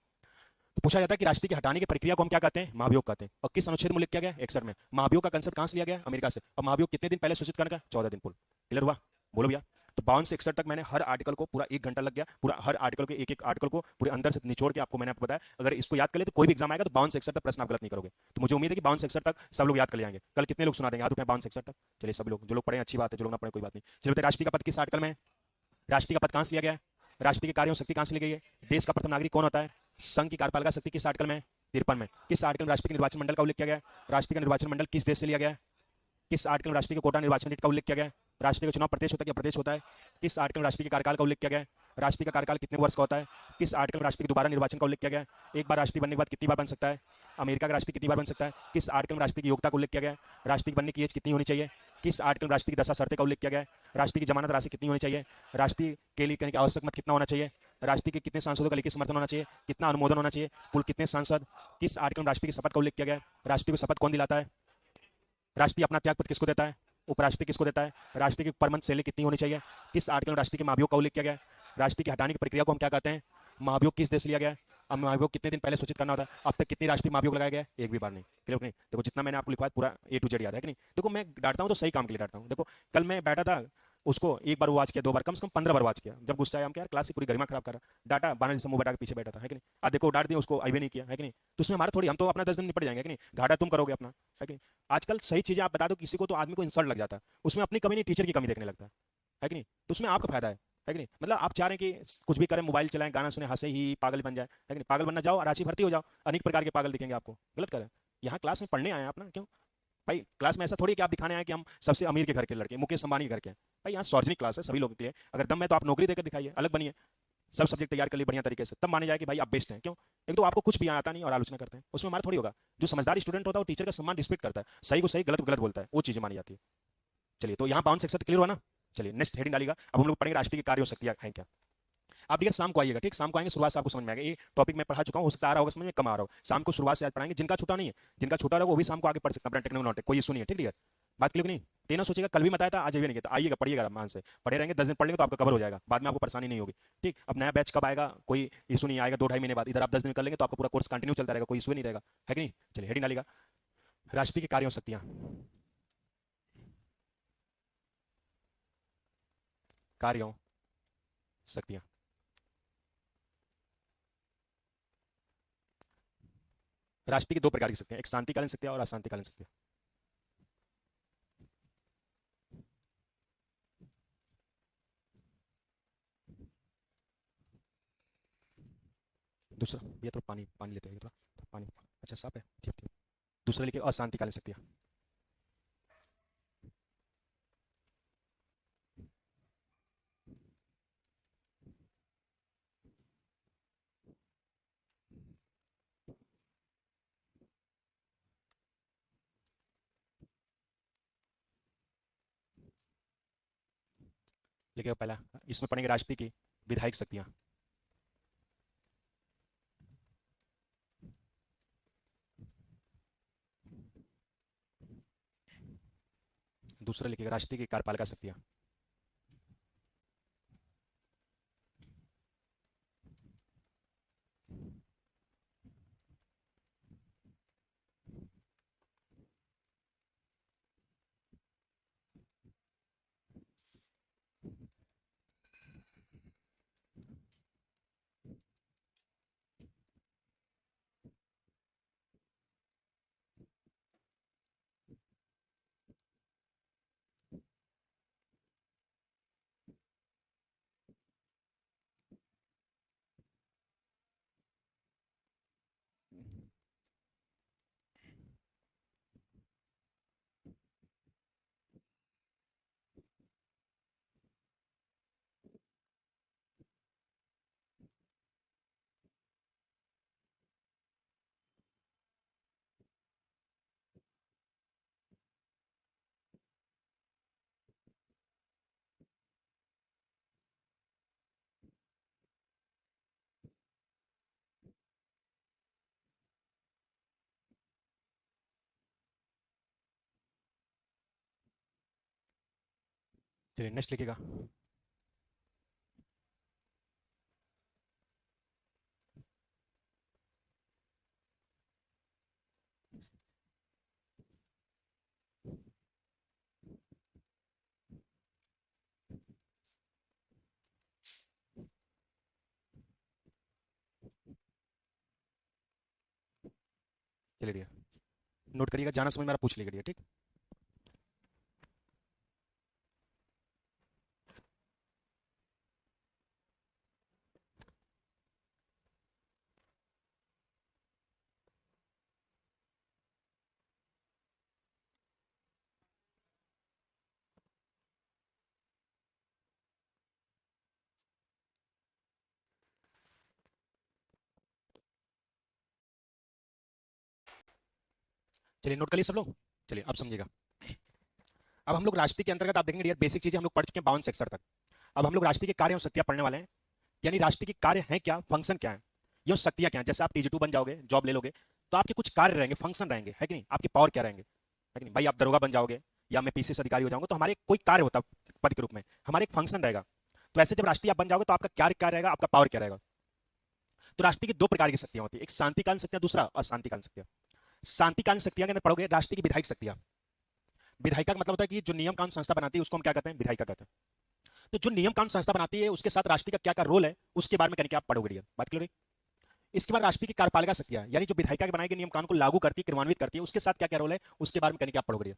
तो पूछा जाता है कि राष्ट्रपति की हटाने की प्रक्रिया को हम क्या कहते हैं? महाभियोग कहते हैं। और किस अनुच्छेद में उल्लेख किया गया? 61 में। महाभियोग का कंसेप्ट कहां से लिया गया? अमेरिका से। और महाभियोग कितने दिन पहले सूचित करने का? 14 दिन पूर्व। क्लियर हुआ? बोलो भैया। तो 52 से 61 तक मैंने हर आर्टिकल को पूरा 1 घंटा लग गया, पूरा हर आर्टिकल के एक आर्टिकल को पूरे अंदर से निचोड़ के आपको मैंने बताया। अगर इसको याद कर ले तो कोई भी एग्जाम आएगा तो 52 से 61 तक प्रश्न आप गलत नहीं करोगे। तो मुझे उम्मीद है कि 52 से 61 तक सब लोग याद कर लेंगे। कल कितने लोग सुना देंगे? हाथ उठाएं 52 से 61 तक। चलिए सब लोग, जो लोग पढ़े अच्छी बात है, जो लोग ना पढ़े कोई बात नहीं। चलिए बताइए राष्ट्रपति का पद किस आर्टिकल में है? राष्ट्रपति का पद कहां से लिया गया है? राष्ट्रपति के कार्यों शक्ति कहां से ली गई है? देश का प्रथम नागरिक कौन होता है? संघ की कार्यपालिका शक्ति किस आर्टिकल में? 53 में। किस आर्टिकल में राष्ट्रपति के निर्वाचन मंडल का उल्लेख किया गया है? राष्ट्रपति का निर्वाचन मंडल किस देश से लिया गया है? किस आर्टिकल में राष्ट्रपति के कोटा निर्वाचन रेट का उल्लेख किया गया है? राष्ट्रपति का चुनाव प्रदेश होता है या प्रदेश होता है? किस आर्टिकल में राष्ट्रपति के कार्यकाल का उल्लेख किया गया है? राष्ट्रपति का कार्यकाल कितने वर्ष का होता है? किस आर्टिकल में राष्ट्रपति के दोबारा निर्वाचन का उल्लेख किया गया है? एक बार राष्ट्रपति बनने के बाद कितनी बार बन सकता है? अमेरिका का राष्ट्रपति कितनी बार बन सकता है, किस आर्टिकल में राष्ट्रपति की योग्यता का उल्लेख किया गया है, राष्ट्रपति बनने की एज कितनी होनी चाहिए, किस आर्टिकल में राष्ट्रपति की 10 शर्तें का उल्लेख किया गया है, राष्ट्रपति की जमानत राशि कितनी होनी चाहिए, राष्ट्रपति के लिए कहने का आवश्यक मत कितना होना चाहिए, राष्ट्रपति के कितने सांसदों का लिखित समर्थन होना चाहिए, कितना अनुमोदन होना चाहिए, कुल कितने सांसद, किस आर्टिकल में राष्ट्रपति की शपथ का उल्लेख किया गया है, राष्ट्रपति को शपथ कौन दिलाता है, राष्ट्रपति अपना त्यागपत्र किसको देता है, उपराष्ट्रपति किसको देता है, राष्ट्रपति की पर मंथ सैलरी कितनी होनी चाहिए, किस आर्टिकल में राष्ट्रपति के महाभियोग का उल्लेख किया गया है, राष्ट्रपति की हटाने की प्रक्रिया को हम क्या कहते हैं, महाभियोग किस देश लिया गया है, अब महाभियोग कितने दिन पहले सूचित करना होता है, अब तक कितनी राष्ट्रीय महाभियोग लगाया गया है, एक भी बार नहीं, क्लियर नहीं। देखो जितना मैंने आपको लिखवाया पूरा A to Z याद है कि नहीं। देखो मैं डांटता हूँ तो सही काम के लिए डांटता हूँ। देखो कल मैं बैठा था, उसको एक बार वाच किया, 2 बार, कम से कम 15 बार वाच किया, जब गुस्सा आया हम क्या यार क्लास की पूरी गरिमा खराब कर रहा, डाटा 12 जैसे मुंह बैठा के पीछे बैठा था, है कि नहीं। आज देखो डांट दिया उसको, आई भी नहीं किया, है कि नहीं। तो उसमें हमारा थोड़ी, हम तो अपना 10 दिन निपट जाएंगे, है कि नहीं, घाटा तुम करोगे अपना, है कि नहीं। आजकल सही चीजें आप बता दो किसी को तो आदमी को इंसल्ट लग जाता है, उसमें अपनी कमी नहीं टीचर की कमी देखने लगता है कि नहीं। तो उसमें आपका फायदा है कि नहीं। मतलब आप चाह रहे हैं कि कुछ भी करें, मोबाइल चलाएं, गाना सुने, हंसे ही पागल बन जाए, है कि नहीं। पागल बनना, जाओ राशि भर्ती हो जाओ, अनेक प्रकार के पागल दिखेंगे आपको, गलत करें। यहाँ क्लास में पढ़ने आए हैं अपना, क्यों भाई। क्लास में ऐसा थोड़ी कि आप दिखाने आए कि हम सबसे अमीर के घर के लड़के, मुकेश अंबानी के घर के हैं। भाई यहाँ सार्वजनिक क्लास है सभी लोगों के लिए, अगर दम है तो आप नौकरी देकर दिखाइए, अलग बनिए, सब सब्जेक्ट तैयार कर लिए बढ़िया तरीके से, तब माने जाए कि भाई आप बेस्ट हैं। क्यों, एक तो आपको कुछ भी आता नहीं और आलोचना करते हैं, उसमें हमारा थोड़ी होगा। जो समझदार स्टूडेंट होता है वो टीचर का सम्मान रिस्पेक्ट करता है, सही को सही गलत को गलत बोलता है, वो चीजें मानी जाती है। चलिए तो यहाँ बाउंड सेक्शन क्लियर हुआ ना। चलिए नेक्स्ट हेडिंग डालिएगा, अब हम लोग पढ़ेंगे राष्ट्रीय की कार्य शक्तियां हैं क्या। आप डियर शाम को आइएगा, ठीक, शाम को आएंगे, शुरुआत से आपको समझ में आएगा। ये टॉपिक मैं पढ़ा चुका हूँ, हो सकता आ रहा होगा समझ में, कम आ रहा हो, शाम को शुरुआत से आज पढ़ाएंगे। जिनका छूटा नहीं है, जिनका छूटा रहा वो भी शाम को आगे पढ़ सकता है अपना टेक्निकल नॉट, कोई इशू नहीं है, ठीक है। बात क्लियर नहीं, तेना सोचेगा कल भी बताया था आज भी नहीं कहता, आइएगा पढ़िएगा मान से, पढ़े रहेंगे 10 दिन पढ़ लेंगे तो आपका कवर हो जाएगा, बाद में आपको परेशानी नहीं होगी, ठीक। अब नया बैच कब आएगा कोई इशू नहीं आएगा, 2-2.5 महीने बाद, इधर आप 10 दिन कर लेंगे तो आपका पूरा कोर्स कंटिन्यू चलता रहेगा, कोई इशू नहीं रहेगा, है कि नहीं। चलिए हेडिंग डालिएगा, राष्ट्रीय की कार्यों शक्तियां, कार्यों शक्तियां। राष्ट्रीय की 2 प्रकार की शक्तियां, एक शांतिकालीन शक्तियां और अशांतिकालीन शक्तियां। दूसरा ये तो पानी पानी लेते हैं थोड़ा, पानी, अच्छा साफ है, ठीक ठीक। दूसरा लिखिए अशांतिकालीन शक्तियां। लिखिए पहला, इसमें पढ़ेंगे राष्ट्रीय की विधायक शक्तियां। दूसरा लिखिएगा राष्ट्रीय की कार्यपालिका शक्तियां। चलिए नेक्स्ट लिखिएगा, चलिए नोट करिएगा, जाना समझ मेरा पूछ लीजिए, ठीक। चलिए नोट कर लिए सब लोग। चलिए अब समझिएगा। अब हम लोग राष्ट्रीय के अंतर्गत आप देखेंगे यार बेसिक चीजें हम लोग पढ़ चुके हैं 52 से 61 तक। अब हम लोग राष्ट्रीय के कार्य और शक्तियां पढ़ने वाले हैं। यानी राष्ट्रीय के कार्य हैं क्या, फंक्शन क्या है, ये शक्तियां क्या है। जैसे आप टीजी 2 बन जाओगे, जॉब ले लोगे, तो आपके कुछ कार्य रहेंगे, फंक्शन रहेंगे, है कि नहीं, आपके पावर क्या रहेंगे, है कि नहीं भाई। आप दरोगा बन जाओगे या मैं पीसीएस अधिकारी हो जाऊंगा, तो हमारे कोई कार्य होता पद के रूप में, हमारे एक फंक्शन रहेगा। तो ऐसे जब राष्ट्रीय आप बन जाओगे तो आपका कार्य क्या रहेगा, आपका पावर क्या रहेगा। तो राष्ट्रीय की दो प्रकार की शक्तियां होती है, एक शांतिकालीन शक्तियां, दूसरा अशांतिकालीन शक्तियां। शांतिकालीन शक्तियां के अंदर पढ़ोगे राष्ट्रीय की विधायक शक्तियां। विधायिका का मतलब होता है कि जो नियम कानून संस्था बनाती है उसको हम क्या कहते हैं, विधायिका कहते हैं। तो जो नियम कानून संस्था बनाती है उसके साथ राष्ट्रीय का क्या क्या रोल है उसके बारे में कहीं आप पढ़ोगे। बात क्लियर है। इसके बाद राष्ट्रीय की कार्यपालिका शक्तियां, यानी जो विधायिका के बनाए गए नियम कानून को लागू करती है, क्रियान्वित करती है, उसके साथ क्या क्या रोल है उसके बारे में कहीं आप पढ़ोगे।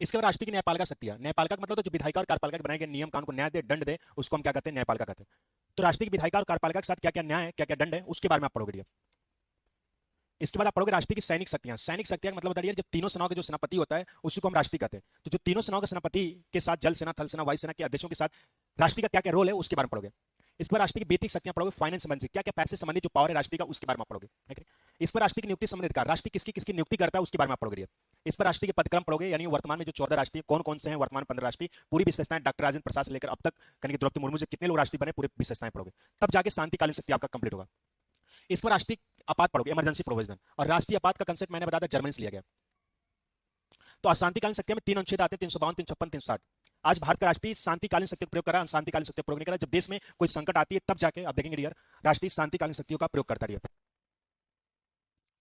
इसके बाद राष्ट्रीय की न्यायपालिका शक्तियां, न्यायपालिका का मतलब तो जो विधायिका और कार्यपालिका के बनाए गए नियम कानून को न्याय दे, दंड दे, उसको हम क्या कहते हैं, न्यायपालिका कहते हैं। तो राष्ट्रीय की विधायिका और कार्यपालिका के साथ क्या क्या न्याय है, क्या क्या दंड है, उसके बारे में आप पढ़ोगे। इसके बाद आप पढ़ोगे राष्ट्रीय की सैनिक शक्तियां। सैनिक शक्तियां का मतलब बता दिया, जब तीनों सेनाओं के जो सेनापति होता है उसी को हम राष्ट्रीय कहते हैं। तो जो तीनों सेनाओं के सेनापति के साथ जल सेना, थल सेना, वायु सेना के अध्यक्षों के साथ राष्ट्रीय का क्या क्या रोल है उसके बारे में पढ़ोगे। इस पर राष्ट्रीय की वित्तीय शक्तियां पढ़ोगे, फाइनेंस संबंधी क्या क्या पैसे संबंधी जो पावर है राष्ट्रीय का उसके बारे में पढ़ोगे। इस पर राष्ट्रीय की नियुक्ति संबंधित अधिकार, राष्ट्रीय किसकी किसकी नियुक्ति करता है उसके बारे में पढ़ोगे। इस पर राष्ट्रीय के पदक्रम पढ़ोगे, यानी वर्तमान में जो 14 राष्ट्रीय कौन कौन से हैं, वर्तमान 15 राष्ट्रीय पूरी विशेषताएं डॉक्टर राजेंद्र प्रसाद से लेकर अब तक कहीं द्रौपदी मुर्मू से कितने लोग राष्ट्रीय बने पूरी विशेषताएं पढ़ोगे। तब जाके शांतिकालीन शक्ति आपका कंप्लीट होगा। इस पर राष्ट्रीय आपात पढ़ोगे, इमरजेंसी प्रोविजन। और राष्ट्रीय आपात का कंसेप्ट मैंने बताया था जर्मनी से लिया गया। तो अशांतिकालीन शक्तियां में 3 अनुच्छेद आते हैं, 352, 356, 360। आज भारत का राष्ट्रीय शांतिकालीन शक्ति का प्रयोग कर रहा है, अशांतिकालीन शक्ति का प्रयोग नहीं कर रहा। जब देश में कोई संकट आती है तब जाके आप देखेंगे यार राष्ट्रीय शांतिकालीन शक्तियों का प्रयोग करता रही।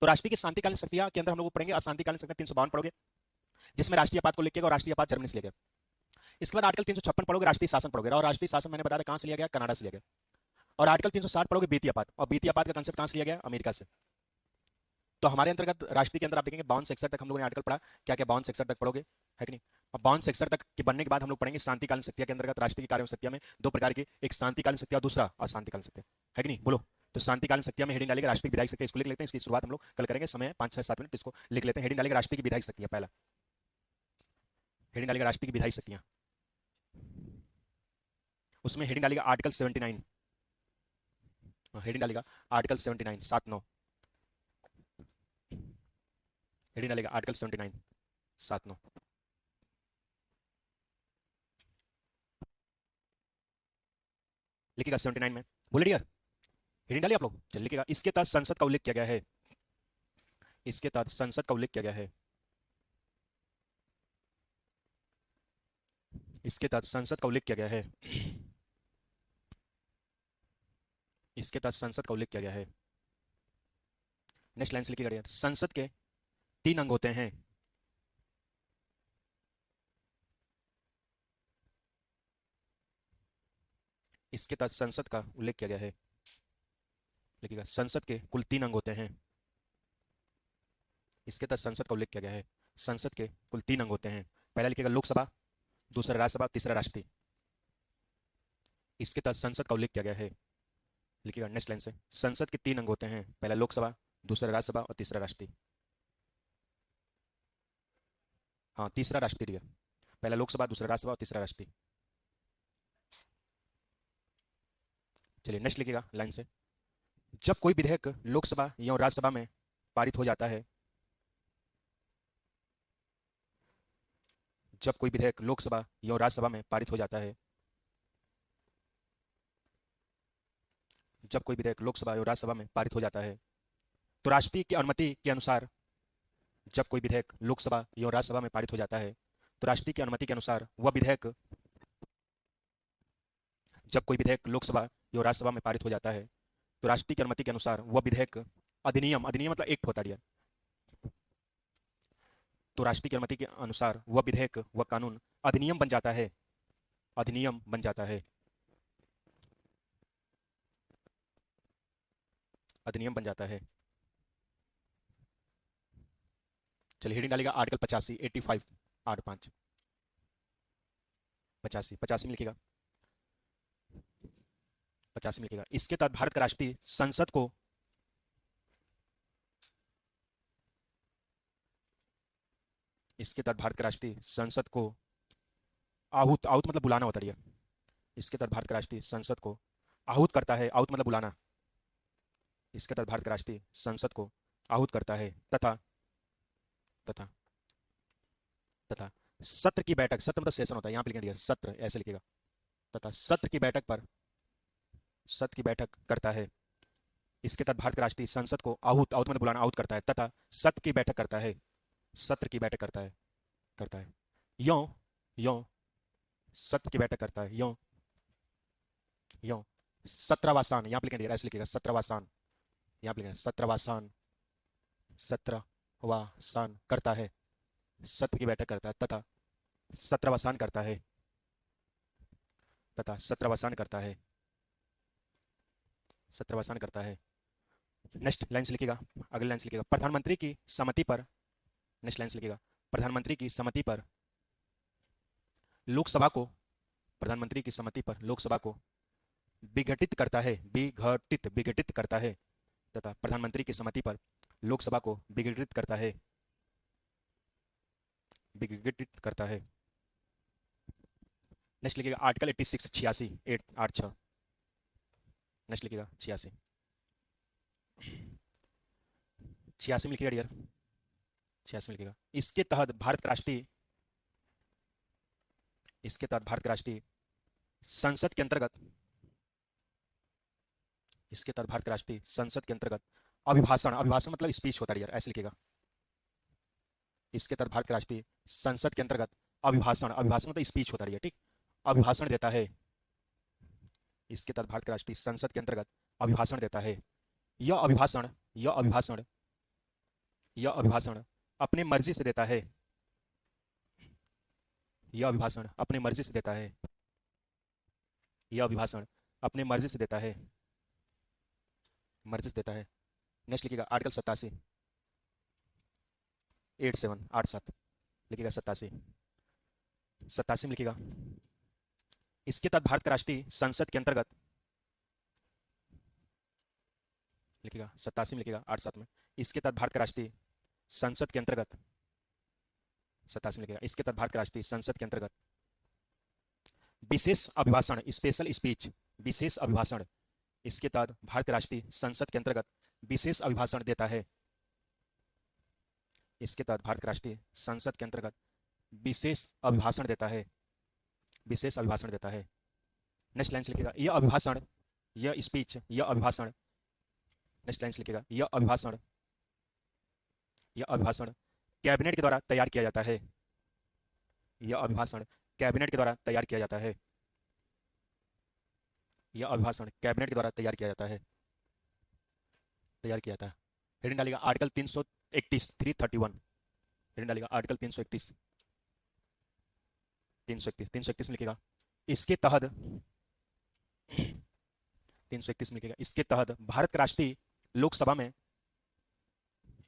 तो राष्ट्रीय की शांतिकालीन शक्तियां के अंदर हम लोग पढ़ेंगे अशांतिकालीन शक्तियां 352 पढ़ोगे, जिसमें राष्ट्रीय आपात को लिखिएगा और राष्ट्रीय आपात जर्मनी से लिया गया। इसके बाद आर्टिकल 356 पढ़ोगे, राष्ट्रीय शासन पढ़ोगे। और राष्ट्रीय शासन मैंने बताया कहां से लिया गया, कनाडा से लिया गया। और आर्टिकल 360 पढ़ोगे वित्तीय आपात, और वित्तीय आपात का कंसेप्ट कहां से लिया गया, अमेरिका से। तो हमारे अंतर्गत राष्ट्रीय के अंदर आप देखेंगे 52 से 61 तक हम लोगों ने आर्टिकल पढ़ा। क्या क्या 52 से 61 तक पढ़ोगे, है कि नहीं। अब 52 से 61 तक के बनने के बाद हम लोग पढ़ेंगे शांतिकालीन शक्तियां के अंतर्गत राष्ट्रीय की कार्य शक्तियां में दो प्रकार की, एक शांतिकालीन शक्तियां और दूसरा अशांतिकालीन शक्तियां, है कि नहीं, बोलो। तो शांतिकालीन शक्तियां में हेडिंग डालेंगे राष्ट्रीय विधायक शक्ति, इसको लिख लेते हैं। इसकी शुरुआत हम लोग कल करेंगे, समय 5-6-7 मिनट, इसको लिख लेते हैं। हेडिंग डालेंगे राष्ट्रीय की विधायक शक्तियां, पहला हेडिंग डालेंगे राष्ट्रीय की विधायक शक्तियां। उसमें हेडिंग डालेगा आर्टिकल 79, हेडिंग डालेगा आर्टिकल 79 7-9, हेडिंग डालेगा आर्टिकल 79 7-9। लिखिएगा 79 में, बोले डियर, हेडिंग डालिए आप लोग, चल लिखिएगा इसके तहत संसद का उल्लेख किया गया है, इसके तहत संसद का उल्लेख किया गया है, इसके तहत संसद का उल्लेख किया गया है, इसके तहत संसद का उल्लेख किया गया है। नेक्स्ट लाइन से लिखिएगा डियर, संसद के 3 अंग होते हैं, इसके तहत संसद का उल्लेख किया गया है। लिखिएगा संसद के कुल 3 अंग होते हैं, इसके तहत संसद का उल्लेख किया गया है। संसद के कुल 3 अंग होते हैं, पहला लिखिएगा लोकसभा, दूसरा राज्यसभा, तीसरा राष्ट्रीय। इसके तहत संसद का उल्लेख किया गया है। लिखिएगा नेक्स्ट लाइन से, संसद के 3 अंग होते हैं, पहला लोकसभा, दूसरा राज्यसभा और तीसरा राष्ट्रीय। हाँ तीसरा राष्ट्रीय, पहला लोकसभा, दूसरा राज्यसभा और तीसरा राष्ट्रीय। चलिए नेक्स्ट लिखिएगा लाइन से, जब कोई विधेयक लोकसभा या राज्यसभा में पारित हो जाता है, जब कोई विधेयक लोकसभा या राज्यसभा में पारित हो जाता है, जब कोई विधेयक लोकसभा या राज्यसभा में पारित हो जाता है, तो राष्ट्रपति की अनुमति के अनुसार, जब कोई विधेयक लोकसभा या राज्यसभा में पारित हो जाता है तो राष्ट्रपति की अनुमति के अनुसार वह विधेयक, जब कोई विधेयक लोकसभा या राज्यसभा में पारित हो जाता है तो राष्ट्रपति की अनुमति के अनुसार वह विधेयक अधिनियम, अधिनियम मतलब एक्ट होता है, तो राष्ट्रपति की अनुमति के अनुसार वह विधेयक, वह कानून अधिनियम बन जाता है, अधिनियम बन जाता है, अधिनियम बन जाता है। चलिए हेडिंग डालेगा आर्टिकल 85, 85 8-5, 85 में लिखिएगा, 85 में लिखिएगा, इसके तहत भारत का राष्ट्रीय संसद को, इसके तहत भारत का राष्ट्रीय संसद को आहूत, आहूत मतलब बुलाना होता है, इसके तहत भारत का राष्ट्रीय संसद को आहूत करता है, आहूत मतलब बुलाना, इसके तहत भारत का राष्ट्रीय संसद को आहूत करता है तथा तथा तथा सत्र की बैठक, सत्र मतलब सेशन होता है, यहां पे लिखेंगे सत्र, ऐसे लिखेगा, तथा सत्र की बैठक पर, सत्र की बैठक करता है, इसके तहत भारत के राष्ट्रीय संसद को आहूत, आहूत मतलब बुलाना, आहूत करता है, तथा सत्र की बैठक करता है, सत्र की बैठक करता है, करता है, यों यों सत्र की बैठक करता है, यों यों सत्रवासान, यहां पे लिखेंगे ऐसे लिखेगा सत्रवासान, यहां पे लिखेंगे सत्रवासान, सत्रवासान करता है, सत्र की बैठक करता है, तथा सत्रवासान करता है, तथा सत्रवासान करता है, सत्रवासान करता है। नेक्स्ट लाइन से लिखेगा, अगली लाइन से लिखेगा, प्रधानमंत्री की सम्मति पर, नेक्स्ट लाइन से लिखेगा, प्रधानमंत्री की सम्मति पर लोकसभा को, प्रधानमंत्री की सम्मति पर लोकसभा को विघटित करता है, विघटित, विघटित करता है, तथा प्रधानमंत्री की सम्मति पर लोकसभा को विघटित करता है, विघटित करता है। नेक्स्ट लिखिएगा आर्टिकल 86, 86, 886, नेक्स्ट लिखिएगा 86, 86 में लिखिएगा डियर, 86 में लिखिएगा, इसके तहत भारत का राष्ट्रीय, इसके तहत भारत के राष्ट्रीय संसद के अंतर्गत, इसके तहत भारत के राष्ट्रीय संसद के अंतर्गत अभिभाषण, अभिभाषण मतलब स्पीच होता है यार, ऐसे लिखेगा, इसके तहत भारत के राष्ट्रीय संसद के अंतर्गत अभिभाषण, अभिभाषण मतलब स्पीच होता है, ठीक, अभिभाषण देता है, इसके तहत भारत के राष्ट्रीय संसद के अंतर्गत अभिभाषण देता है। यह अभिभाषण, यह अभिभाषण, यह अभिभाषण अपने मर्जी से देता है, यह अभिभाषण अपने मर्जी से देता है, यह अभिभाषण अपने मर्जी से देता है, मर्जी से देता है। नेक्स्ट लिखिएगा आर्टिकल 87, 87, 87 लिखिएगा, 87, 87 में लिखिएगा, इसके तहत भारत का राष्ट्रीय संसद के अंतर्गत, लिखिएगा 87 में लिखिएगा 87 में, इसके तहत भारत का राष्ट्रीय संसद के अंतर्गत, 87 में लिखिएगा, इसके तहत भारत का राष्ट्रीय संसद के अंतर्गत विशेष अभिभाषण, स्पेशल स्पीच, विशेष अभिभाषण, इसके तहत भारत के राष्ट्रीय संसद के अंतर्गत विशेष अभिभाषण देता है, इसके तहत भारत के राष्ट्रीय संसद के अंतर्गत विशेष अभिभाषण देता है, विशेष अभिभाषण देता है। नेक्स्ट लाइन से लिखिएगा, यह अभिभाषण, यह स्पीच, यह अभिभाषण, नेक्स्ट लाइन से लिखिएगा, यह अभिभाषण, यह अभिभाषण कैबिनेट के द्वारा तैयार किया जाता है, यह अभिभाषण कैबिनेट के द्वारा तैयार किया जाता है, यह अभिभाषण कैबिनेट के द्वारा तैयार किया जाता है, तैयार किया जाता है। हेडिंग डालेगा आर्टिकल 331, 331, हेडिंग डालेगा आर्टिकल 331, 331, 331 लिखेगा, इसके तहत 331 में लिखेगा, इसके तहत भारत के राष्ट्रीय लोकसभा में,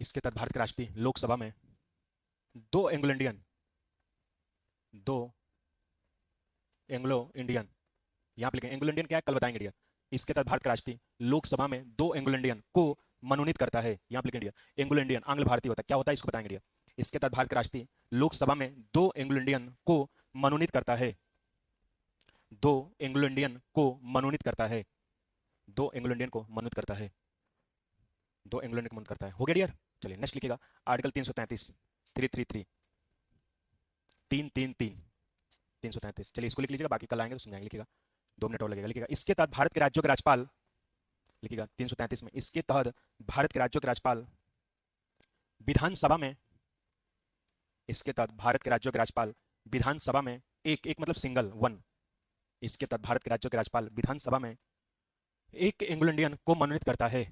इसके तहत भारत के राष्ट्रीय लोकसभा में दो एंग्लो इंडियन, दो एंग्लो इंडियन, यहां पे लिखेंगे एंग्लो इंडियन क्या है कल बताएंगे डियर, इसके तहत भारत के राष्ट्रीय लोकसभा में दो एंग्लो इंडियन को मनोनीत करता है, यहां पे लिखेंगे डियर, एंग्लो इंडियन आंग्ल भारतीय होता है, क्या होता है इसको बताएंगे डियर, इसके तहत भारत के राष्ट्रीय लोकसभा में दो एंग्लो इंडियन को मनोनीत करता है, दो एंग्लो इंडियन को मनोनीत करता है, दो एंग्लो इंडियन को मनोनीत करता है, दो एंग्लो इंडियन को मनोनीत करता है। हो गया डियर, चलिए नेक्स्ट लिखिएगा आर्टिकल 333, 333, 333, 333, चलिए इसको लिख लीजिएगा, बाकी कल आएंगे तो समझाएंगे, लिखिएगा 2 मिनट और लगेगा, लिखिएगा इसके तहत भारत के राज्यों के राज्यपाल, लिखिएगा 333 में, इसके तहत भारत के राज्यों के राज्यपाल विधानसभा में, इसके तहत भारत के राज्यों के राज्यपाल विधानसभा में एक, एक मतलब सिंगल, वन, इसके तहत भारत के राज्यों के राज्यपाल विधानसभा में एक एंग्लो इंडियन को मनोनीत करता है,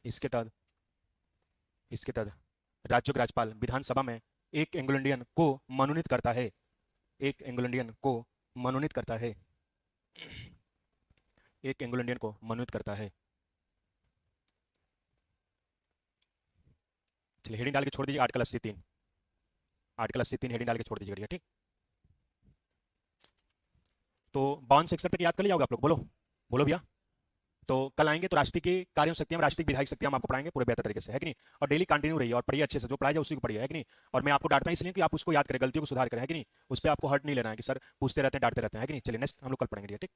इसके तहत, इसके तहत राज्यों के राज्यपाल विधानसभा में एक एंग्लो इंडियन को मनोनीत करता है, एक एंग्लो इंडियन को मनोनीत करता है, एक एंग्लो इंडियन को मनोनीत करता है। चलिए हेडिंग डाल के छोड़ दीजिए आर्टिकल 83, आर्टिकल 83 हेडिंग डाल के छोड़ दीजिएगा, ठीक। तो 52 से 61 तक याद कर लिया होगा आप लोग, बोलो बोलो भैया। तो कल आएंगे तो राष्ट्रीय के कार्यों शक्तियां, राष्ट्रीय विधायक शक्तियां हम आपको पढ़ाएंगे पूरे बेहतर तरीके से, है कि नहीं, और डेली कंटिन्यू रहिए और पढ़िए अच्छे से, जो पढ़ाया जाए उसी को पढ़िए, है कि नहीं। और मैं आपको डांटना इसलिए कि आप उसको याद करें, गलतियों को सुधार करें, है कि नहीं, उस पर आपको हर्ट नहीं लेना है कि सर पूछते रहते हैं डांटते रहते हैं, है कि नहीं। चलिए नेक्स्ट हम लोग कल पढ़ेंगे, ठीक।